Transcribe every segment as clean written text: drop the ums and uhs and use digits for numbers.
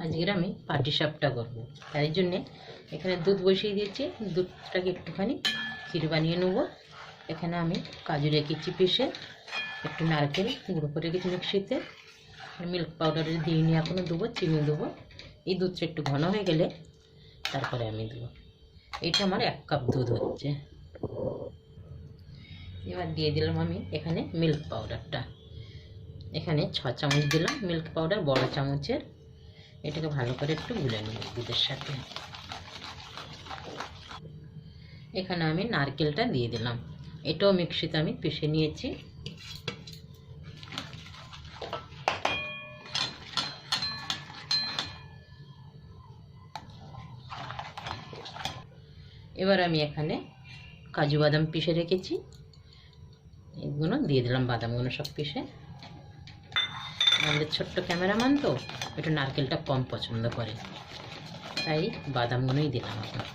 আজকের আমি পাটিসাপটা করব। তাই জন্যে এখানে দুধ বসিয়ে দিয়েছি। দুধটাকে একটুখানি ক্ষীর বানিয়ে নেব। এখানে আমি কাজু রেখেছি পিষে, একটু নারকেল গুঁড়ো করে রেখেছি মিক্সিতে, মিল্ক পাউডার দিয়ে নিয়ে এখনও দেবো, চিনি দেবো। এই দুধটা একটু ঘন হয়ে গেলে তারপরে আমি দেবো। এইটা আমার 1 কাপ দুধ হচ্ছে। এবার দিয়ে দিলাম আমি এখানে মিল্ক পাউডারটা। এখানে 6 চামচ দিলাম মিল্ক পাউডার, বড় চামচের। এটাকে ভালো করে একটু গুলে নেব দুধের সাথে। এখানে আমি নারকেলটা দিয়ে দিলাম, এটাও মিক্সিতে আমি পিষে নিয়েছি। এবার আমি এখানে কাজু বাদাম পিষে রেখেছি, এগুলো দিয়ে দিলাম, বাদামগুলো সব পিষে। আমাদের ছোট্ট ক্যামেরাম্যান তো একটু নারকেলটা কম পছন্দ করে, তাই বাদামগুলোই দিলাম। আপনার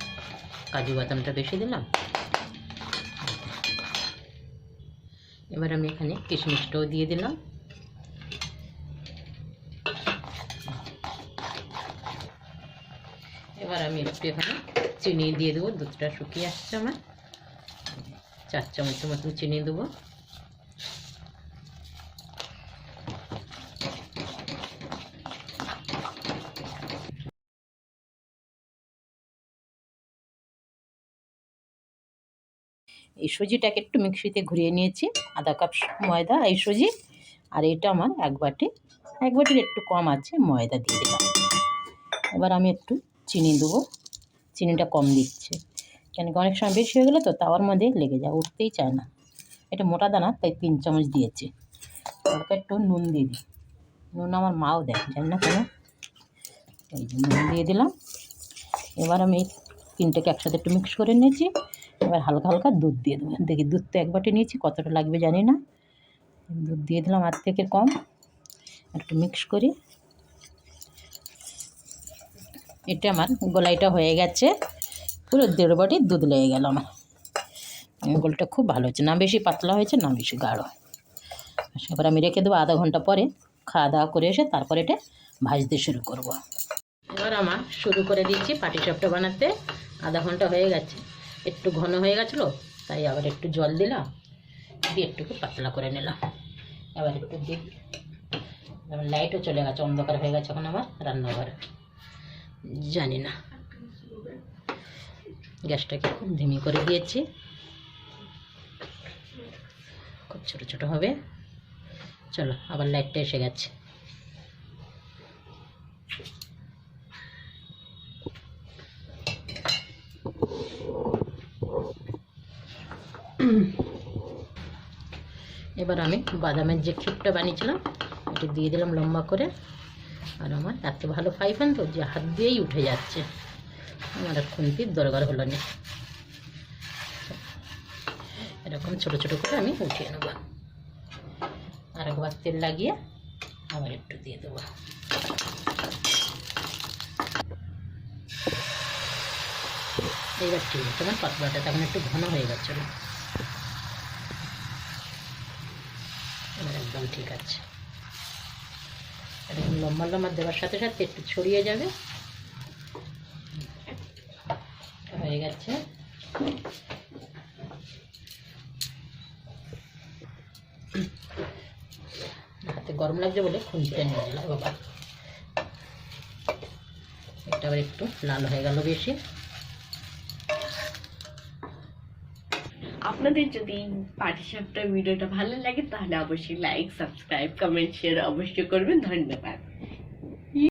কাজু বাদামটা বেশি দিলাম। এবার আমি এখানে কিশমিশটাও দিয়ে দিলাম। এবার আমি একটু এখানে চিনি দিয়ে দেবো, দুধটা শুকিয়ে আসছে আমার। 4 চামচের মতন চিনি দেবো। এই সুজিটাকে একটু মিক্সিতে ঘুরিয়ে নিয়েছি, আধা কাপ ময়দা, এই সুজি। আর এটা আমার 1 বাটি, 1 বাটির একটু কম আছে ময়দা দিয়ে দিলাম। এবার আমি একটু চিনি দেবো, চিনিটা কম দিচ্ছে কেন কি অনেক সময় বেশি হয়ে গেলে তো তাওয়ার মধ্যে লেগে যায়, উঠতেই চায় না। এটা মোটা দানা, তাই 3 চামচ দিয়েছি। হালকা একটু নুন দিয়ে দিই, নুন আমার মাও দেয়, জানি না কেন। এই যে নুন দিয়ে দিলাম। এবার আমি 3টাকে একসাথে একটু মিক্স করে নিয়েছি। এবার হালকা হালকা দুধ দিয়ে দেবো। দেখি দুধ তো 1 বাটি নিয়েছি, কতটা লাগবে জানি না। দুধ দিয়ে দিলাম, আর থেকে কম। একটু মিক্স করি। এটা আমার গোলাইটা হয়ে গেছে, পুরো 1.5 বাটি দুধ লেগে গেল আমার। গোলটা খুব ভালো হচ্ছে, না বেশি পাতলা হয়েছে না বেশি গাঢ়। এবার আমি রেখে দেবো, আধা ঘন্টা পরে খাওয়া দাওয়া করে এসে তারপরে এটা ভাজতে শুরু করব। এবার আমার শুরু করে দিচ্ছি পাটিসাপটা বানাতে। আধা ঘন্টা হয়ে গেছে, একটু ঘন হয়ে গেছিলো, তাই আবার একটু জল দিলাম, দিয়ে একটু পাতলা করে নিলাম। আবার একটু দিই, লাইটও চলে গেছে, অন্ধকার হয়ে গেছে এখন আমার রান্নাঘর। জানি না, গ্যাসটাকে খুব ধিমি করে দিয়েছি, খুব ছোটো ছোটো হবে। চলো, আবার লাইটটা এসে গেছে। এবার আমি বাদামের যে ক্ষীরটা বানিয়েছিলাম এটা দিয়ে দিলাম লম্বা করে। আর আমার এত ভালো ফ্রাই প্যান তো যে হাত দিয়েই উঠে যাচ্ছে, আমার আর খুন্তির দরকার হলো না। এরকম ছোটো ছোটো করে আমি উঠিয়ে নেব। আর একবার তেল লাগিয়ে আবার একটু দিয়ে দেবো। এইবার ঠিক আছে, আমার পাতলাটা তখন একটু ঘন হয়ে গেছিলো, এবার একদম ঠিক আছে। এরকম লম্বা লম্বা দেওয়ার সাথে সাথে একটু ছড়িয়ে যাবে। হয়ে গেছে। হাতে গরম লাগছে বলে খুন্তিটা নিয়ে দিলাম। বাবা, এটা আবার একটু লাল হয়ে গেল বেশি। আপনাদের যদি পাটিসাপটা ভিডিওটা ভালো লাগে তাহলে অবশ্যই লাইক, সাবস্ক্রাইব, কমেন্ট, শেয়ার অবশ্যই করবেন। ধন্যবাদ।